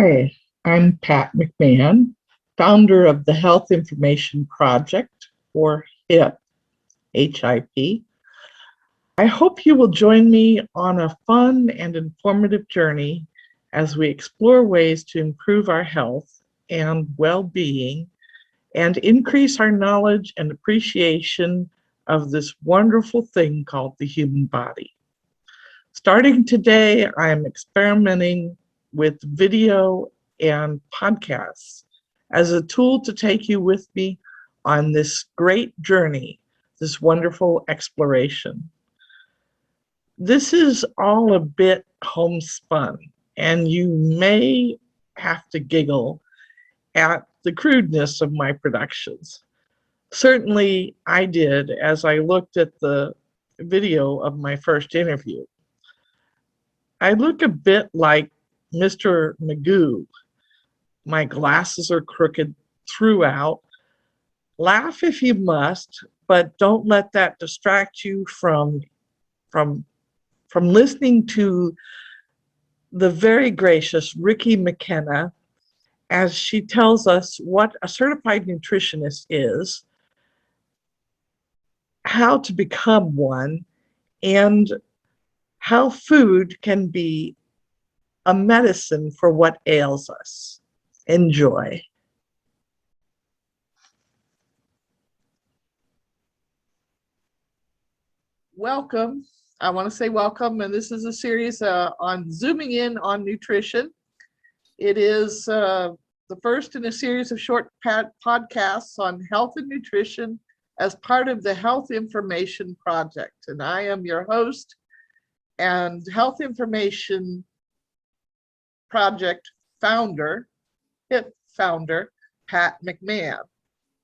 Hi, I'm Pat McMahon, founder of the Health Information Project, or HIP, HIP. I hope you will join me on a fun and informative journey as we explore ways to improve our health and well-being and increase our knowledge and appreciation of this wonderful thing called the human body. Starting today, I'm experimenting with video and podcasts as a tool to take you with me on this great journey, this wonderful exploration. This is all a bit homespun, and you may have to giggle at the crudeness of my productions. Certainly I did as I looked at the video of my first interview. I look a bit like Mr. Magoo. My glasses are crooked throughout. Laugh if you must, but don't let that distract you from listening to the very gracious Ricki McKenna as she tells us what a certified nutritionist is, how to become one, and how food can be a medicine for what ails us. Enjoy. Welcome. I want to say welcome, and this is a series on zooming in on nutrition. It is the first in a series of short podcasts on health and nutrition as part of the Health Information Project. And I am your host and Health Information Project founder, HIP founder, Pat McMahon.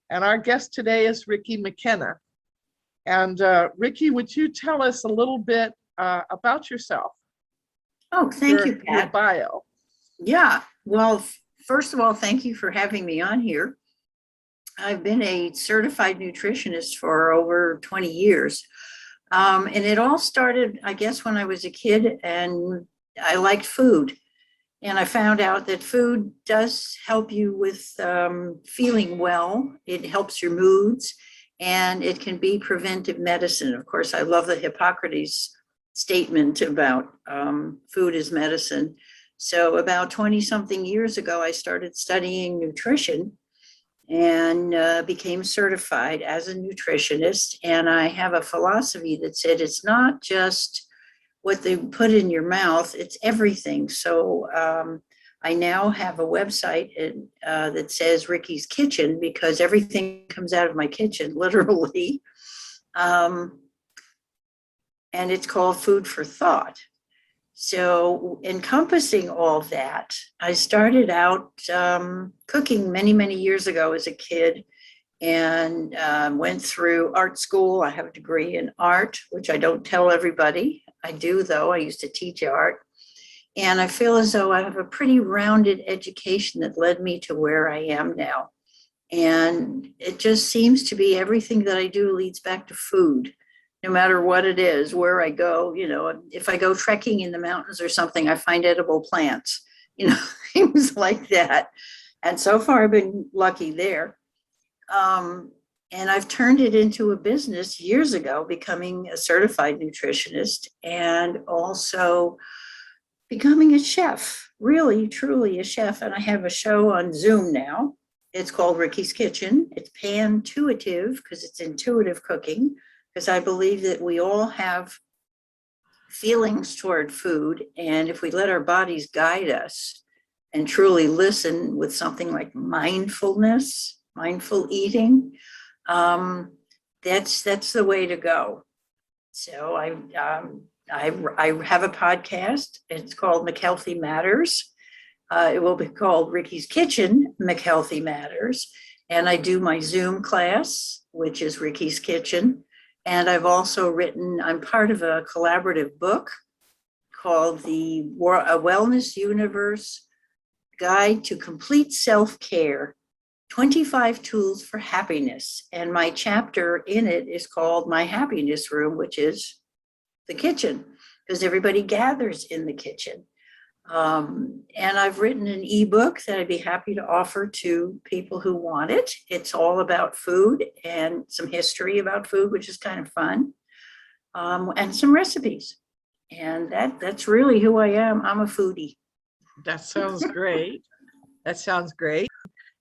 And our guest today is Ricki McKenna. And Ricki, would you tell us a little bit about yourself? Oh, thank you, Pat. Your bio. Yeah, well, first of all, thank you for having me on here. I've been a certified nutritionist for over 20 years. And it all started, I guess, when I was a kid and I liked food. And I found out that food does help you with feeling well. It helps your moods, and it can be preventive medicine. Of course, I love the Hippocrates statement about food is medicine. So about 20-something years ago, I started studying nutrition and became certified as a nutritionist. And I have a philosophy that said it's not just what they put in your mouth, it's everything. So I now have a website that says Ricki's Kitchen, because everything comes out of my kitchen, literally. And it's called Food for Thought. So encompassing all that, I started out cooking many, many years ago as a kid, and went through art school. I have a degree in art, which I don't tell everybody. I do, though. I used to teach art. And I feel as though I have a pretty rounded education that led me to where I am now. And it just seems to be everything that I do leads back to food, no matter what it is, where I go. You know, if I go trekking in the mountains or something, I find edible plants, you know, things like that. And so far, I've been lucky there. And I've turned it into a business years ago, becoming a certified nutritionist and also becoming a chef, really, truly a chef. And I have a show on Zoom now. It's called Ricki's Kitchen. It's pan-tuitive because it's intuitive cooking, because I believe that we all have feelings toward food. And if we let our bodies guide us and truly listen with something like mindfulness, mindful eating, that's the way to go. So I have a podcast. It's called McHealthy Matters. It will be called Ricki's Kitchen, McHealthy Matters. And I do my Zoom class, which is Ricki's Kitchen. And I've also written, I'm part of a collaborative book called A Wellness Universe Guide to Complete Self-Care, 25 Tools for Happiness. And my chapter in it is called My Happiness Room, which is the kitchen, because everybody gathers in the kitchen. And I've written an ebook that I'd be happy to offer to people who want it. It's all about food and some history about food, which is kind of fun, and some recipes. And that's really who I am. I'm a foodie. That sounds great. That sounds great.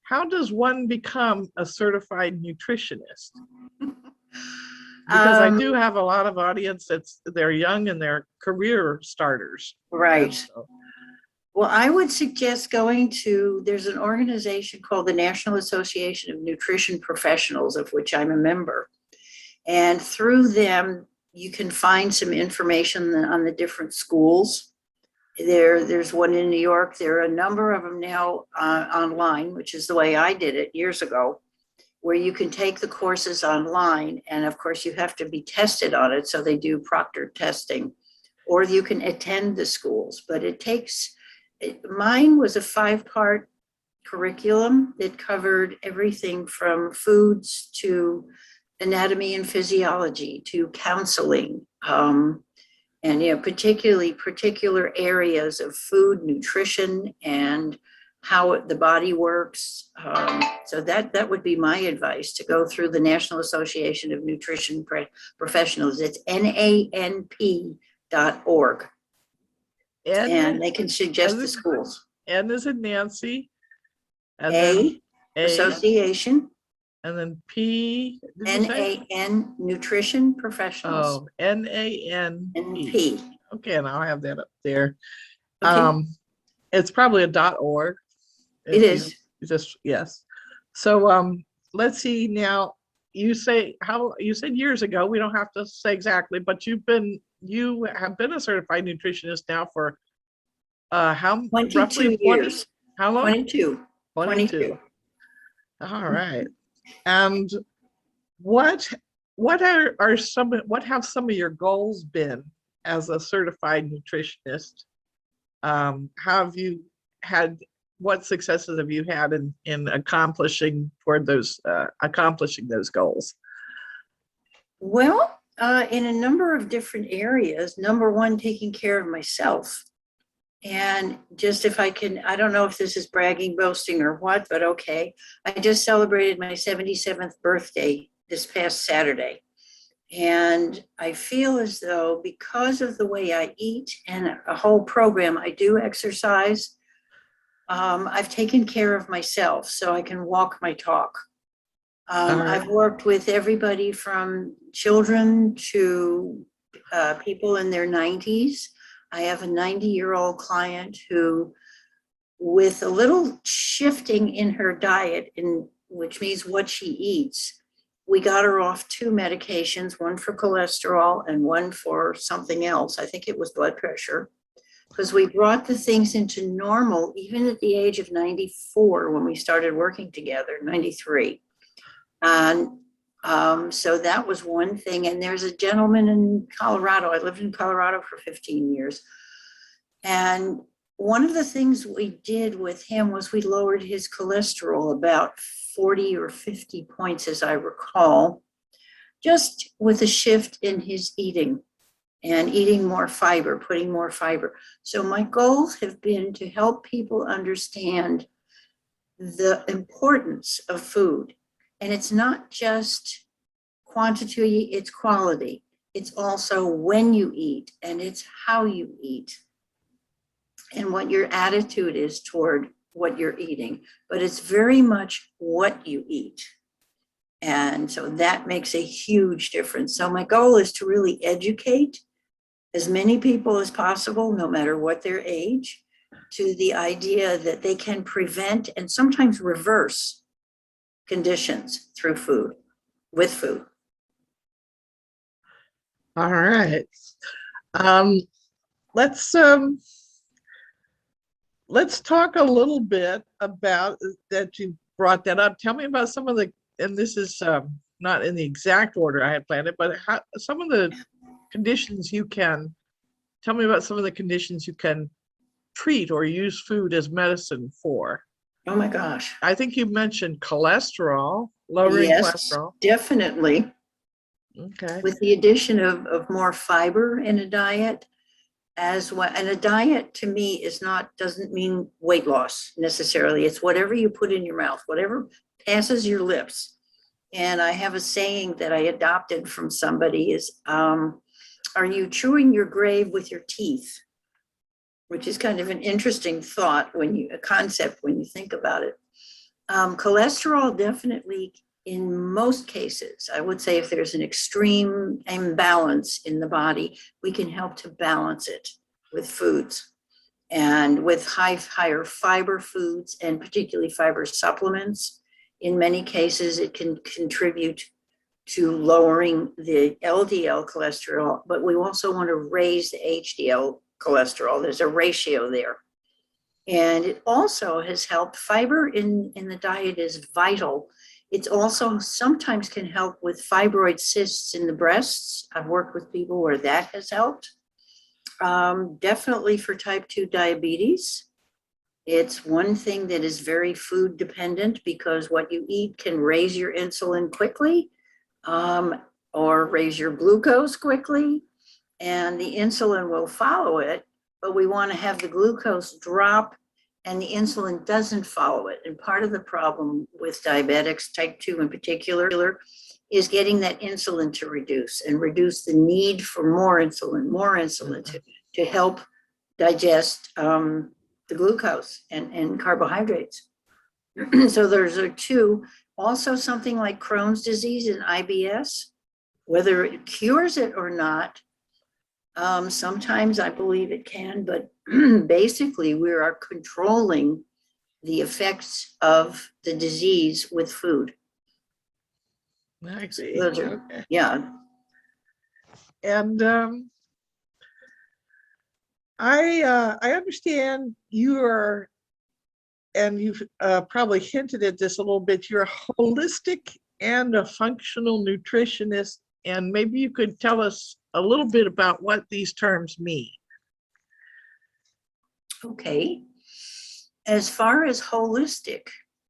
How does one become a certified nutritionist? Because I do have a lot of audience they're young and they're career starters. Right. So, Well, I would suggest there's an organization called the National Association of Nutrition Professionals, of which I'm a member. And through them, you can find some information on the different schools. There's one in New York. There are a number of them now online, which is the way I did it years ago, where you can take the courses online. And of course, you have to be tested on it. So they do proctored testing, or you can attend the schools. But mine was a 5-part curriculum that covered everything from foods to anatomy and physiology to counseling, and particularly particular areas of food, nutrition, and how the body works. So that would be my advice, to go through the National Association of Nutrition Professionals. It's NANP.org. And they can suggest the schools. N is in Nancy. And A, then Association. And then P. NAN, Nutrition Professionals. Oh, NANP. NP. Okay, and I'll have that up there. Okay. It's probably a .org. It is. Yes. So let's see now. You said years ago. We don't have to say exactly, but you have been a certified nutritionist now for how 22 roughly years. How long? 22. 22. All right. And what have some of your goals been as a certified nutritionist? What successes have you had in accomplishing those goals? Well, in a number of different areas. Number one, taking care of myself. And just if I can, I don't know if this is bragging, boasting, or what, but okay. I just celebrated my 77th birthday this past Saturday. And I feel as though, because of the way I eat and a whole program, I do exercise. I've taken care of myself so I can walk my talk. I've worked with everybody from children to people in their 90s. I have a 90-year-old client who, with a little shifting in her diet, which means what she eats, we got her off 2 medications, one for cholesterol and one for something else. I think it was blood pressure, because we brought the things into normal even at the age of 94 when we started working together, 93. And so that was one thing. And there's a gentleman in Colorado. I lived in Colorado for 15 years. And one of the things we did with him was we lowered his cholesterol about 40 or 50 points, as I recall, just with a shift in his eating and eating more fiber, putting more fiber. So my goals have been to help people understand the importance of food. And it's not just quantity, it's quality. It's also when you eat, and it's how you eat, and what your attitude is toward what you're eating. But it's very much what you eat. And so that makes a huge difference. So my goal is to really educate as many people as possible, no matter what their age, to the idea that they can prevent and sometimes reverse conditions through food, with food. All right. Let's talk a little bit about that. You brought that up. Tell me about some of the, and this is not in the exact order I had planned it, but some of the conditions tell me about some of the conditions you can treat or use food as medicine for. Oh my gosh. I think you mentioned cholesterol, lowering cholesterol. Definitely. Okay. With the addition of more fiber in a diet, as well. And a diet to me doesn't mean weight loss necessarily. It's whatever you put in your mouth, whatever passes your lips. And I have a saying that I adopted from somebody is, are you chewing your grave with your teeth? Which is kind of an interesting thought a concept when you think about it. Cholesterol definitely, in most cases, I would say if there's an extreme imbalance in the body, we can help to balance it with foods and with higher fiber foods and particularly fiber supplements. In many cases, it can contribute to lowering the LDL cholesterol, but we also want to raise the HDL cholesterol. There's a ratio there. And it also has helped. Fiber in the diet is vital. It also sometimes can help with fibroid cysts in the breasts. I've worked with people where that has helped. Definitely for type 2 diabetes. It's one thing that is very food dependent because what you eat can raise your insulin quickly or raise your glucose quickly, and the insulin will follow it, but we want to have the glucose drop and the insulin doesn't follow it. And part of the problem with diabetics, type 2 in particular, is getting that insulin to reduce and reduce the need for more insulin to help digest the glucose and carbohydrates. So those are two. Also something like Crohn's disease and IBS, whether it cures it or not, sometimes I believe it can, but basically we are controlling the effects of the disease with food. I see. Okay. Okay. Yeah. And I understand you are, and you've probably hinted at this a little bit, you're a holistic and a functional nutritionist, and maybe you could tell us a little bit about what these terms mean. Okay. As far as holistic,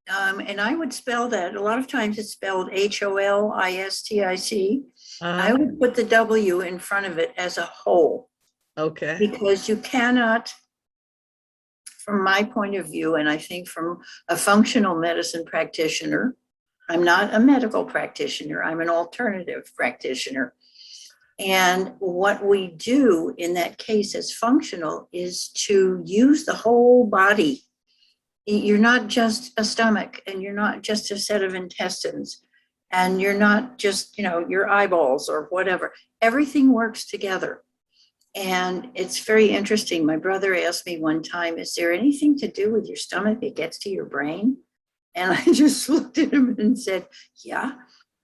and I would spell that, a lot of times it's spelled HOLISTIC. I would put the W in front of it as a whole. Okay. Because you cannot, from my point of view, and I think from a functional medicine practitioner, I'm not a medical practitioner, I'm an alternative practitioner. And what we do in that case as functional is to use the whole body. You're not just a stomach, and you're not just a set of intestines, and you're not just, your eyeballs or whatever. Everything works together. And it's very interesting. My brother asked me one time, is there anything to do with your stomach that gets to your brain? And I just looked at him and said, yeah.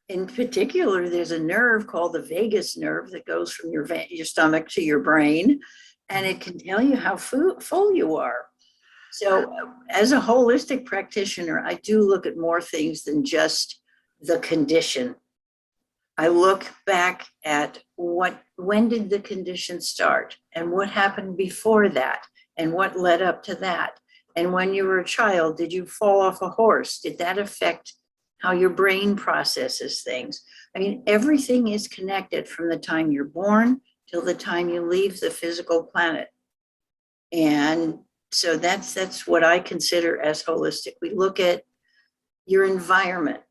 In particular, there's a nerve called the vagus nerve that goes from your stomach to your brain, and it can tell you how full you are. So as a holistic practitioner, I do look at more things than just the condition. I look back at when did the condition start and what happened before that and what led up to that. And when you were a child, did you fall off a horse? Did that affect how your brain processes things? I mean, everything is connected from the time you're born till the time you leave the physical planet. And so that's what I consider as holistic. We look at your environment.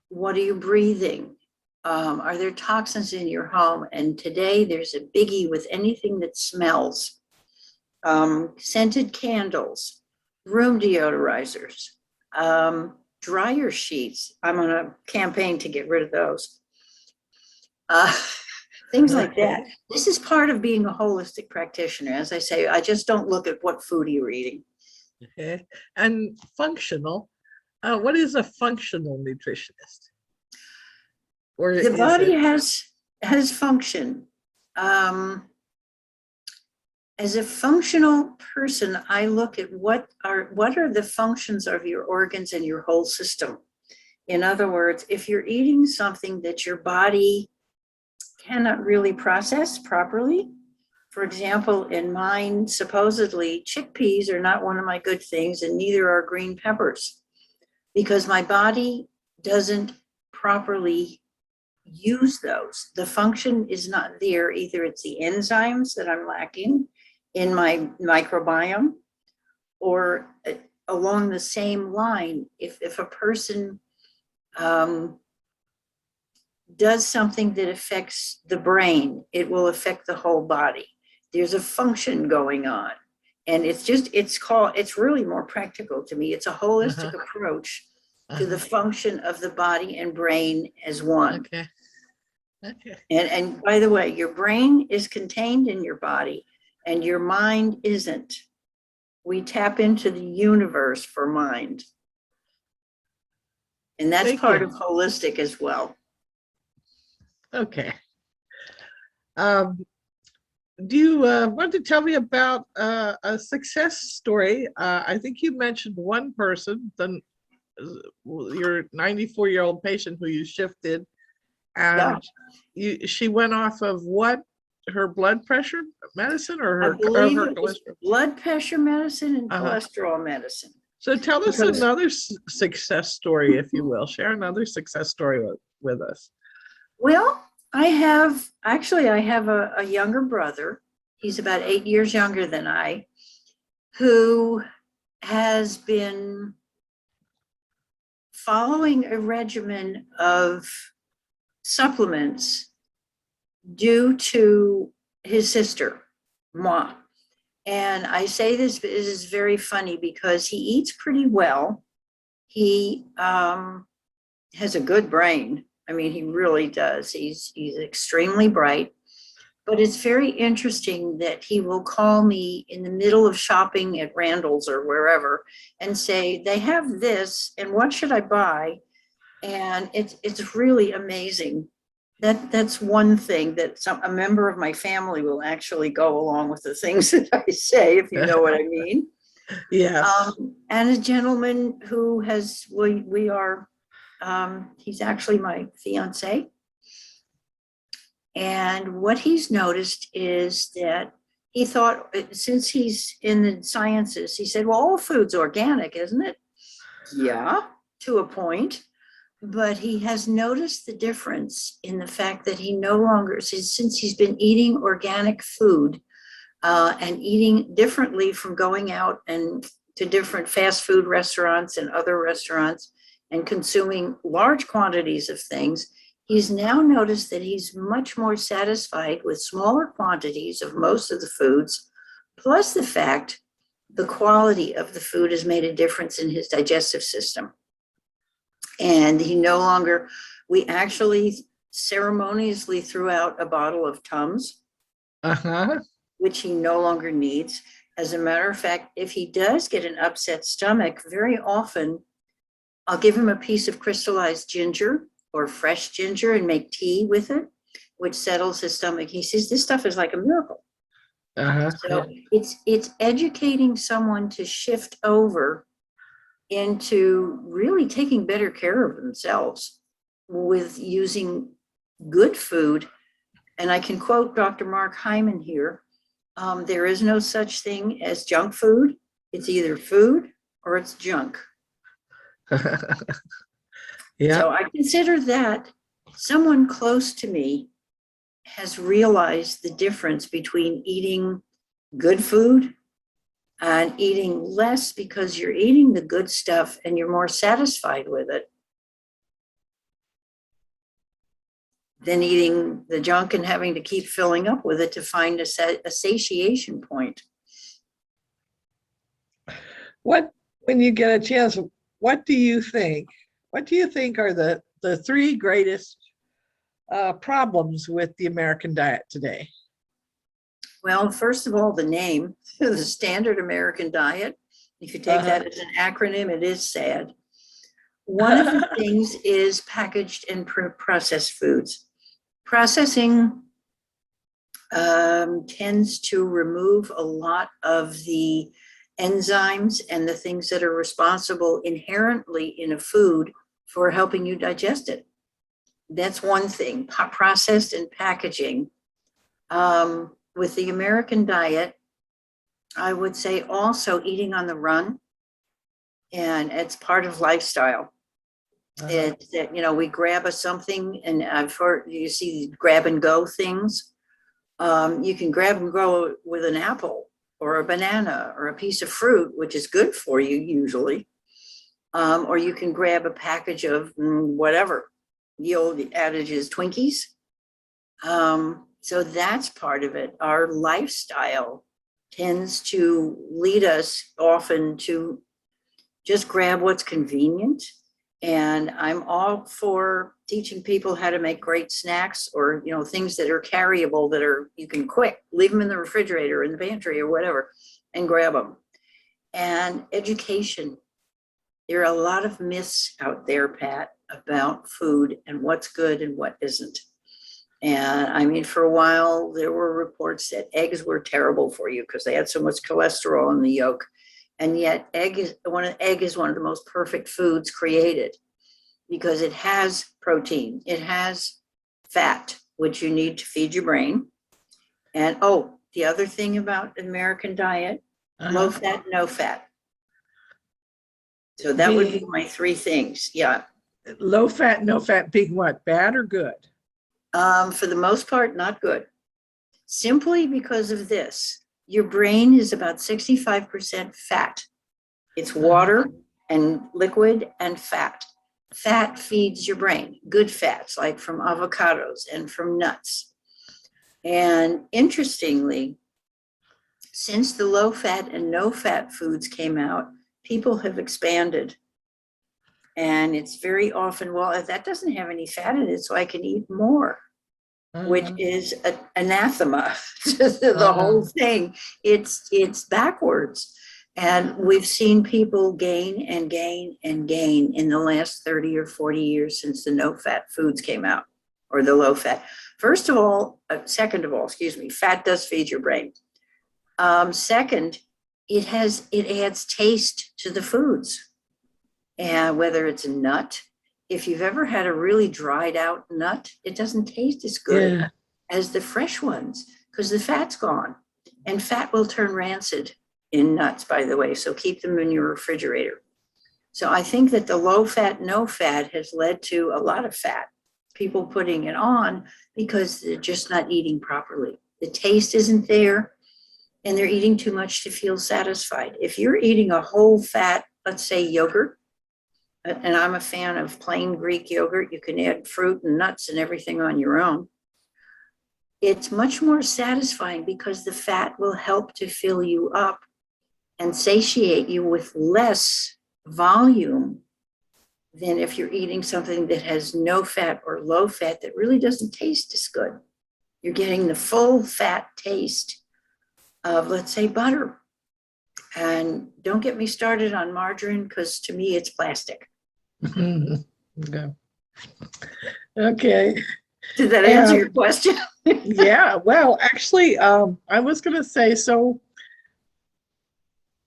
What are you breathing? Are there toxins in your home? And today there's a biggie with anything that smells. Scented candles, room deodorizers, dryer sheets. I'm on a campaign to get rid of those. Things like that. This is part of being a holistic practitioner. As I say, I just don't look at what food you're eating. Okay. And functional. What is a functional nutritionist? Or the body has function. As a functional person, I look at what are the functions of your organs and your whole system. In other words, if you're eating something that your body cannot really process properly, for example, in mine, supposedly chickpeas are not one of my good things, and neither are green peppers, because my body doesn't properly use those. The function is not there. Either it's the enzymes that I'm lacking, in my microbiome, or along the same line, if a person does something that affects the brain, it will affect the whole body. There's a function going on. And it's really more practical to me. It's a holistic approach to the function of the body and brain as one. Okay. Okay. And by the way, your brain is contained in your body and your mind isn't. We tap into the universe for mind. And that's part of holistic as well. Okay. Do you want to tell me about a success story? I think you mentioned one person, your 94-year-old patient who you shifted, and she went off of what? Her blood pressure medicine, or her cholesterol? Blood pressure medicine and cholesterol medicine. So tell us another success story, if you will. Share another success story with us. Well, I have a younger brother. He's about 8 years younger than I, who has been following a regimen of supplements due to his sister, moi. And I say this is very funny because he eats pretty well. He has a good brain. I mean, he really does. He's extremely bright. But it's very interesting that he will call me in the middle of shopping at Randall's or wherever and say, they have this, and what should I buy? And it's really amazing. That's one thing that a member of my family will actually go along with the things that I say, if you know what I mean. Yes. And a gentleman who he's actually my fiance. And what he's noticed is that he thought, since he's in the sciences, he said, well, all food's organic, isn't it? Yeah, to a point. But he has noticed the difference in the fact that he no longer, since he's been eating organic food and eating differently from going out and to different fast food restaurants and other restaurants and consuming large quantities of things, he's now noticed that he's much more satisfied with smaller quantities of most of the foods, plus the fact the quality of the food has made a difference in his digestive system. And we actually ceremoniously threw out a bottle of Tums, which he no longer needs. As a matter of fact, if he does get an upset stomach, very often I'll give him a piece of crystallized ginger or fresh ginger and make tea with it, which settles his stomach. He says, this stuff is like a miracle. So it's educating someone to shift over into really taking better care of themselves with using good food. And I can quote Dr. Mark Hyman here. There is no such thing as junk food. It's either food or it's junk. Yeah. So I consider that someone close to me has realized the difference between eating good food and eating less, because you're eating the good stuff and you're more satisfied with it than eating the junk and having to keep filling up with it to find a satiation point. When you get a chance, what do you think? What do you think are the three greatest problems with the American diet today? Well, first of all, the name, the standard American diet. If you take that as an acronym, it is sad. One of the things is packaged and processed foods. Processing tends to remove a lot of the enzymes and the things that are responsible inherently in a food for helping you digest it. That's one thing, processed and packaging. With the American diet, I would say also eating on the run, and it's part of lifestyle. It's that, we grab something, and I've heard, you see grab and go things. You can grab and go with an apple, or a banana or a piece of fruit, which is good for you usually. Or you can grab a package of whatever. The old adage is Twinkies. So that's part of it. Our lifestyle tends to lead us often to just grab what's convenient. And I'm all for teaching people how to make great snacks, or, things that are carryable, that are, you can quick, leave them in the refrigerator or in the pantry or whatever, and grab them. And education. There are a lot of myths out there, Pat, about food and what's good and what isn't. And I mean, for a while, there were reports that eggs were terrible for you because they had so much cholesterol in the yolk. And yet egg is one of the most perfect foods created, because it has protein, it has fat, which you need to feed your brain. And the other thing about American diet, low fat, no fat. So that would be my three things. Yeah. Low fat, no fat being what? Bad or good? For the most part, not good. Simply because of this. Your brain is about 65% fat. It's water and liquid and fat. Fat feeds your brain, good fats like from avocados and from nuts. And interestingly, since the low fat and no fat foods came out, people have expanded. And it's very often, well, that doesn't have any fat in it, so I can eat more. Which is anathema to the whole thing. It's backwards. And we've seen people gain and gain and gain in the last 30 or 40 years since the no-fat foods came out, or the low-fat. Second of all, fat does feed your brain. Second, it adds taste to the foods. And whether it's a nut, if you've ever had a really dried out nut, it doesn't taste as good as the fresh ones, because the fat's gone. And fat will turn rancid in nuts, by the way, so keep them in your refrigerator. So I think that the low fat, no fat has led to a lot of fat, people putting it on because they're just not eating properly. The taste isn't there, and they're eating too much to feel satisfied. If you're eating a whole fat, let's say yogurt, and I'm a fan of plain Greek yogurt, you can add fruit and nuts and everything on your own. It's much more satisfying because the fat will help to fill you up and satiate you with less volume than if you're eating something that has no fat or low fat that really doesn't taste as good. You're getting the full fat taste of, let's say, butter. And don't get me started on margarine, because to me it's plastic. Okay. Did that answer your question? Yeah, well, actually, I was going to say, so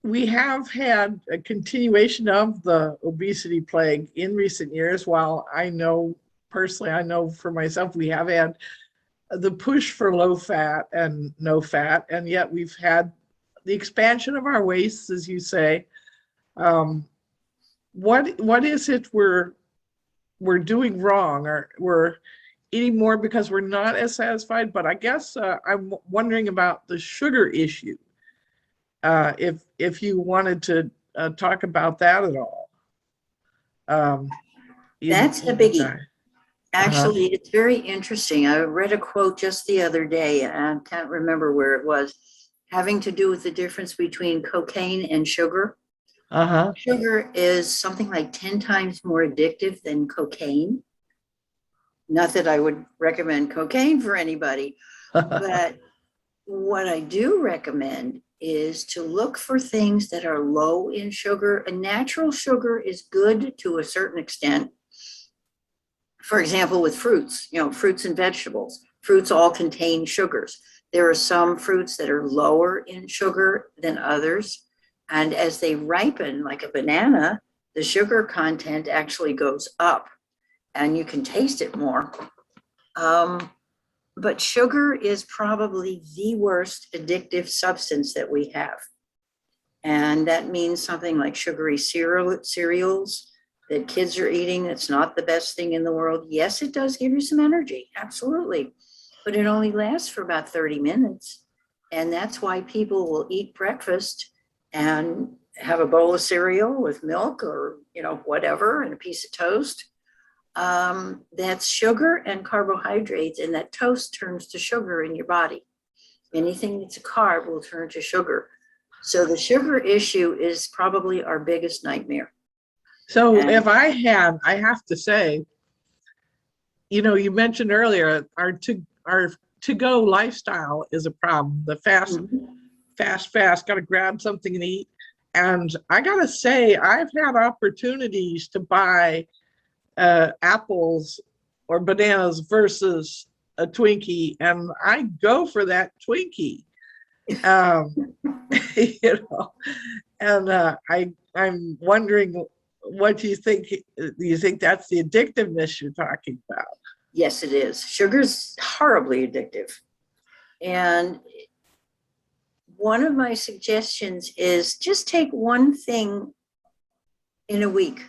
we have had a continuation of the obesity plague in recent years. While I know for myself, we have had the push for low fat and no fat, and yet we've had the expansion of our wastes, as you say. What is it we're doing wrong, or we're eating more because we're not as satisfied? But I guess I'm wondering about the sugar issue. If you wanted to talk about that at all. That's a biggie. Actually, it's very interesting. I read a quote just the other day, and I can't remember where it was, having to do with the difference between cocaine and sugar. Sugar is something like 10 times more addictive than cocaine. Not that I would recommend cocaine for anybody, but what I do recommend is to look for things that are low in sugar. And natural sugar is good to a certain extent. For example, with fruits, fruits and vegetables, fruits all contain sugars. There are some fruits that are lower in sugar than others. And as they ripen, like a banana, the sugar content actually goes up and you can taste it more. But sugar is probably the worst addictive substance that we have. And that means something like sugary cereals that kids are eating. That's not the best thing in the world. Yes, it does give you some energy, absolutely. But it only lasts for about 30 minutes. And that's why people will eat breakfast and have a bowl of cereal with milk or, whatever, and a piece of toast. That's sugar and carbohydrates, and that toast turns to sugar in your body. Anything that's a carb will turn to sugar. So the sugar issue is probably our biggest nightmare. So And- if I have to say, you mentioned earlier our to-go lifestyle is a problem. The fast, got to grab something and eat. And I got to say, I've had opportunities to buy apples or bananas versus a Twinkie, and I go for that Twinkie. And I'm wondering, what do you think? Do you think that's the addictiveness you're talking about? Yes, it is. Sugar's horribly addictive. And one of my suggestions is just take one thing in a week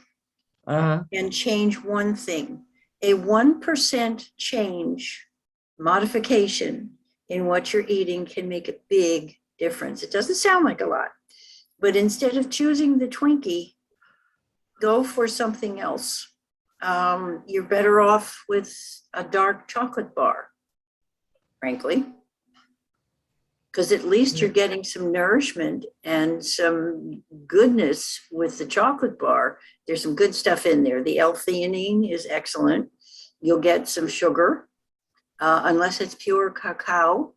and change one thing. A 1% change, modification in what you're eating can make a big difference. It doesn't sound like a lot, but instead of choosing the Twinkie, go for something else. You're better off with a dark chocolate bar, frankly, because at least you're getting some nourishment and some goodness with the chocolate bar. There's some good stuff in there. The L-theanine is excellent. You'll get some sugar, unless it's pure cacao.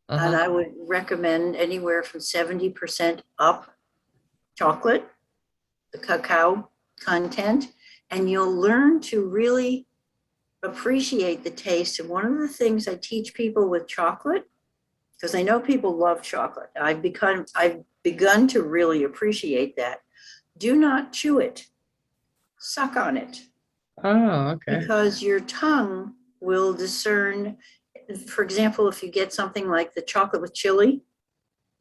And I would recommend anywhere from 70% up chocolate, the cacao content, and you'll learn to really appreciate the taste. And one of the things I teach people with chocolate, because I know people love chocolate, I've begun to really appreciate that. Do not chew it, suck on it. Oh, okay. Because your tongue will discern, for example, if you get something like the chocolate with chili,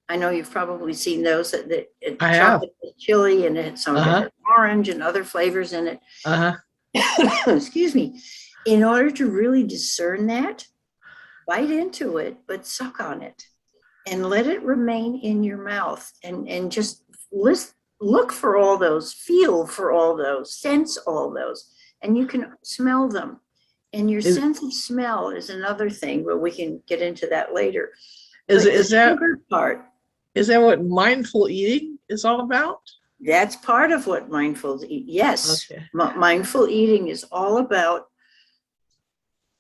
I know you've probably seen those, that I have. chocolate with chili, and it some of it has orange and other flavors in it. Excuse me. In order to really discern that, bite into it, but suck on it and let it remain in your mouth, and just look for all those, feel for all those, sense all those, and you can smell them. And your sense of smell is another thing, but we can get into that later. Is that sugar part? Is that what mindful eating is all about? That's part of what mindful eating. Yes, Okay. Mindful eating is all about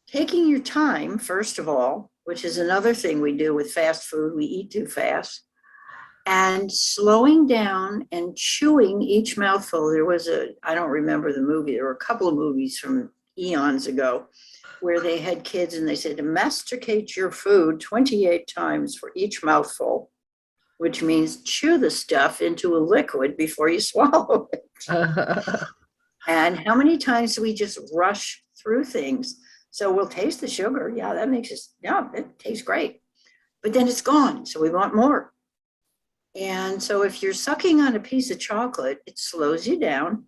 taking your time, first of all, which is another thing we do with fast food. We eat too fast. And slowing down and chewing each mouthful. I don't remember the movie, there were a couple of movies from eons ago where they had kids and they said to masticate your food 28 times for each mouthful, which means chew the stuff into a liquid before you swallow it. And how many times do we just rush through things? So we'll taste the sugar. Yeah, it tastes great. But then it's gone, so we want more. And so if you're sucking on a piece of chocolate, it slows you down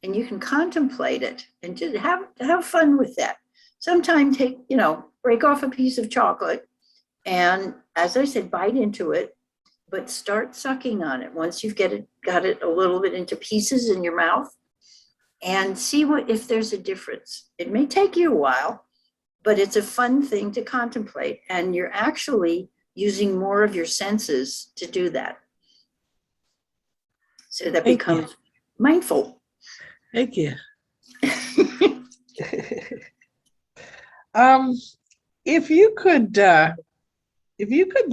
and you can contemplate it and just have fun with that. Sometime break off a piece of chocolate and, as I said, bite into it, but start sucking on it once you've got it a little bit into pieces in your mouth, and see if there's a difference. It may take you a while, but it's a fun thing to contemplate, and you're actually using more of your senses to do that. So that becomes mindful. Thank you. If you could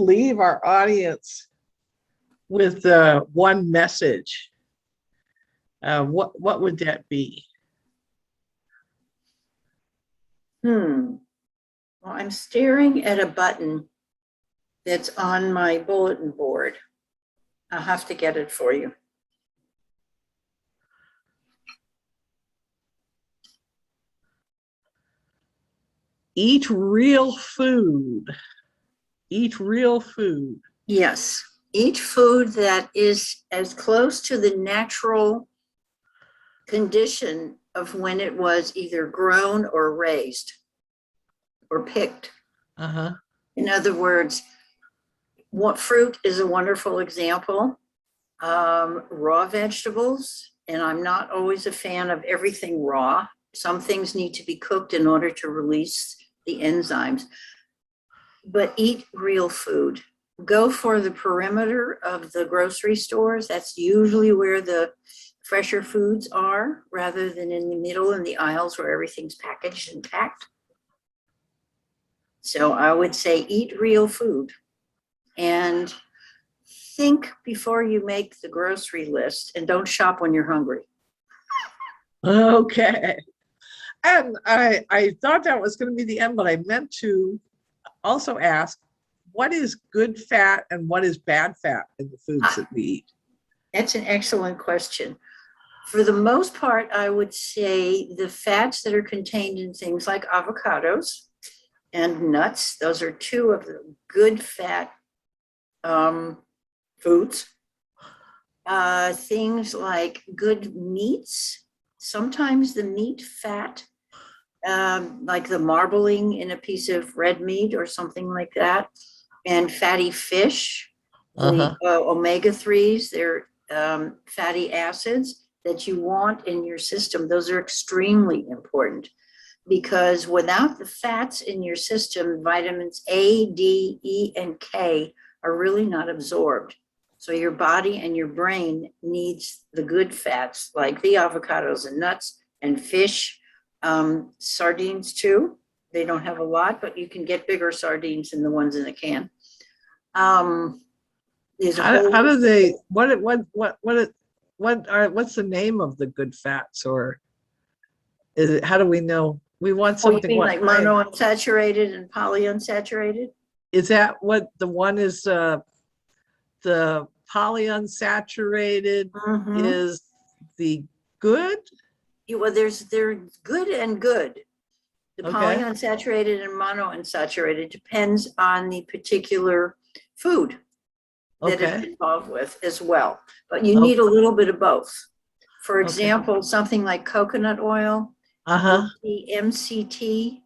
leave our audience with one message, what would that be? Well, I'm staring at a button that's on my bulletin board. I'll have to get it for you. Eat real food. Eat real food. Yes, eat food that is as close to the natural condition of when it was either grown or raised or picked. In other words, What fruit is a wonderful example. Raw vegetables, and I'm not always a fan of everything raw. Some things need to be cooked in order to release the enzymes, but eat real food. Go for the perimeter of the grocery stores. That's usually where the fresher foods are, rather than in the middle in the aisles where everything's packaged and packed. So I would say eat real food and think before you make the grocery list, and don't shop when you're hungry. Okay. And I thought that was going to be the end, but I meant to also ask, what is good fat and what is bad fat in the foods that we eat? That's an excellent question. For the most part, I would say the fats that are contained in things like avocados and nuts, those are two of the good fat foods. Things like good meats, sometimes the meat fat, like the marbling in a piece of red meat or something like that, and fatty fish, the omega-3s, they're fatty acids that you want in your system. Those are extremely important, because without the fats in your system, vitamins A, D, E, and K are really not absorbed. So your body and your brain needs the good fats, like the avocados and nuts and fish, sardines too. They don't have a lot, but you can get bigger sardines than the ones in the can. There's a whole How do they, what's the name of the good fats, or is it, how do we know? We want Oh, you something mean what like kind? monounsaturated and polyunsaturated? Is that what the one is, the polyunsaturated Mhm. is the good? Well, they're good and good. The Okay. polyunsaturated and monounsaturated depends on the particular food that it's Okay. involved with as well. But you need a little bit of both. For Okay. example, something like coconut oil, Uh-huh. the MCT,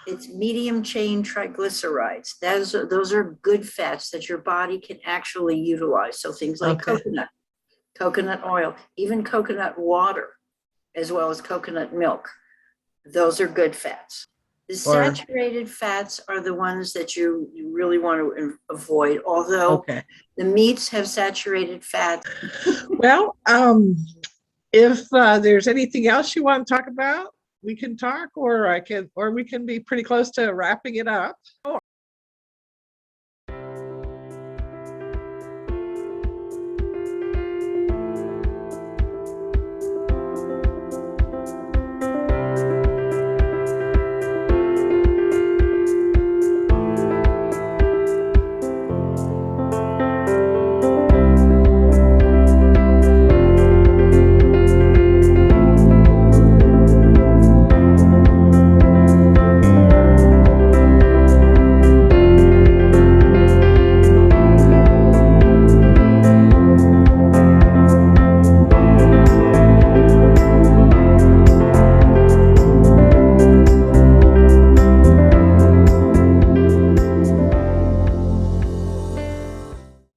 it's medium chain triglycerides. Those are good fats that your body can actually utilize. So things like Okay. coconut oil, even coconut water, as well as coconut milk. Those are good fats. The saturated fats are the ones that you really want to avoid, although the meats have saturated fats. Well, if there's anything else you want to talk about, we can talk, or we can be pretty close to wrapping it up.